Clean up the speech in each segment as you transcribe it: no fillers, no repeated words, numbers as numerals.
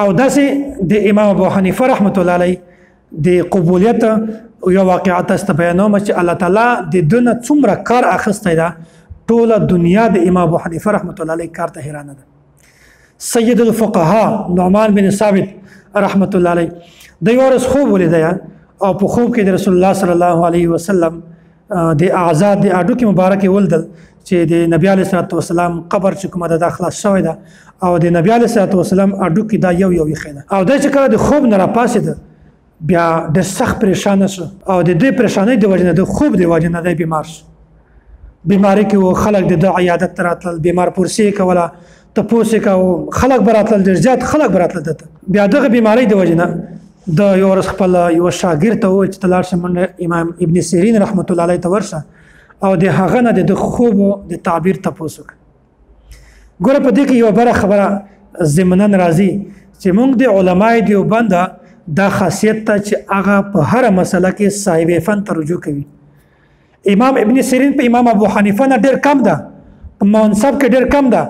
او داسې د امام ابو حنیفه رحمت الله علیه د قبولیت یو واقعه تاسو ته بیانوم چې الله تعالی د دنیا څومره کار اخیستی ده ټوله دنیا د امام ابو حنیفه رحمت الله علیه کار ته حیرانه ده سید الفقهاء نعمان بن ثابت رحمت الله علیه د یو ورځ خوب ولیدی او په خوب کې د رسول الله صلی الله علیه وسلم د اعضاء د اډوکې مبارکې ولیدل چې د نبی علیه الصلاة والسلام قبر چې کومه ده دا خلاص شوی ده او د نبی علیه الصلاة والسلام اډوکې دا یو ایښی ده او دا چې کله د خوب نه راپاڅېده بیا ډېر سخت پریشانه شو او د دې پریشانۍ د وجې نه د خوب د وجې نه دی بیمار شو بیماري کې و خلک د ده عیادت ته راتلل بیمار پرسې یې کوله تپوس یې کوه خلک به راتلل ډېر زیات خلک به راتلل دته بیا دغه بیمارۍ د وجې نه د یو ورځ خپل یوه شاګرد ته وویل چې ته لاړ شه منډه امام ابن سیرین رحمت الله علیه ته ورشه او د هغه نه د خوبو د تعبیر تپوس وکړه ګوره په دې کې یوه بله خبره ضمناً راځي چې موږ د علمای دیوبند دا خاصیت ته چې هغه په هره مسله کې صاحب فن ته رجوع کوي امام ابن سیرین په امام ابو حنیفه نه ډېر کم ده په منصب کې ډېر کم ده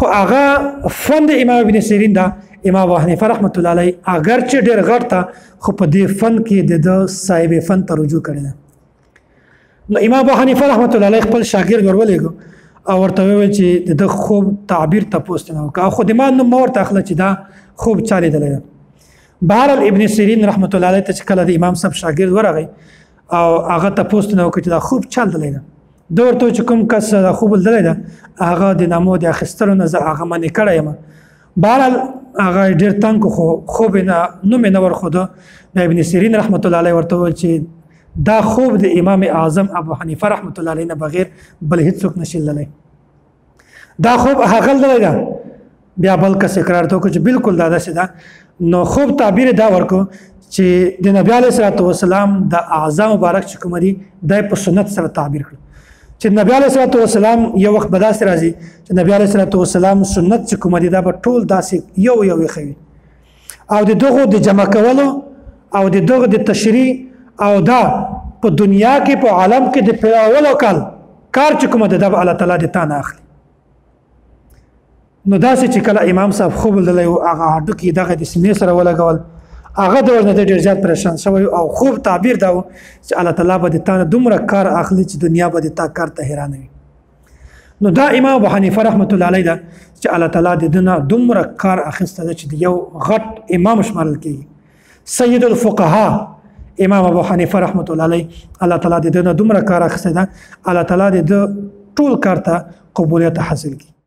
خو هغه فن د امام ابن سیرین ده امام ابو حنیفه رحمت الله علیه اگر چې ډېر غټ ته خو په دې فن کې د صاحب فن ته رجوع کړی ده نو امام ابو حنیفه رحمت الله علیه خپل شاګرد ورولېږو او ورته وویل چې د خوب تعبیر تپوس نه وکړه او خو د ما نوم مه ورته اخله چې دا خوب چا لیدلی ده بهرحال ابن سیرین رحمت الله علیه ته چې کله د امام صاحب شاګرد ورغی او هغه تپوس نه وکړه چې دا خوب چا لیدلی ده ده ورته چې کوم کس دا خوب لیدلی ده هغه د نامو د اخیستلو نه زه هغه منې کړی یم بهرحال هغه ډېر تنګ خو خوب یې نوم یې نه ورښوده بیا ابن سیرین رحمت الله علیه ورته وویل چې دا خوب د امام اعظم ابو حنیفه رحمت الله علیه نه بغیر بل هیڅوک نشي لیدلی دا خوب هغه لیدلی ده بیا بل کس اقرار ته وکړو چې بلکل دا داسې ده نو خوب تعبیر دا ورکو چې د نبی علیه الصلاة والسلام د اعضاء مبارک چې کوم دي دا په سنت سره تعبیر کړو چې نبی علیه الصلاة والسلام یو وخت به داسې راځي چې نبی علیه الصلاة والسلام سنت چې کوم دي دا به ټول داسې یو ایښی وي او د دغو د جمع کولو او د دغو د تشریح او دا په دنیا کې په عالم کې د پیاولو کار چې کومه ده دا به الله تعالی د تا نه اخلي نو داسې چې کله امام صاحب خوب لیدلی و هغه هډوکي دغه د سینې سره ولګول هغه د وجې نه ډېر زیات پریشان شوی او خوب تعبیر دا و چې الله تعالی به د تا نه دومره کار اخلي چې دنیا به د تا کار ته حیرانوي نو دا امام ابو حنیفه رحمت الله علیه ده چې الله تعالی د ده نه دومره کار اخیسته ده چې د یو غټ امام شمارل کېږي سید الفقهاء امام ابو حنیفه رحمت الله علیه الله تعالی د ده نه دومره کار اخیسته ده الله تعالی د ده ټول کار ته قبولیت حاصل کړي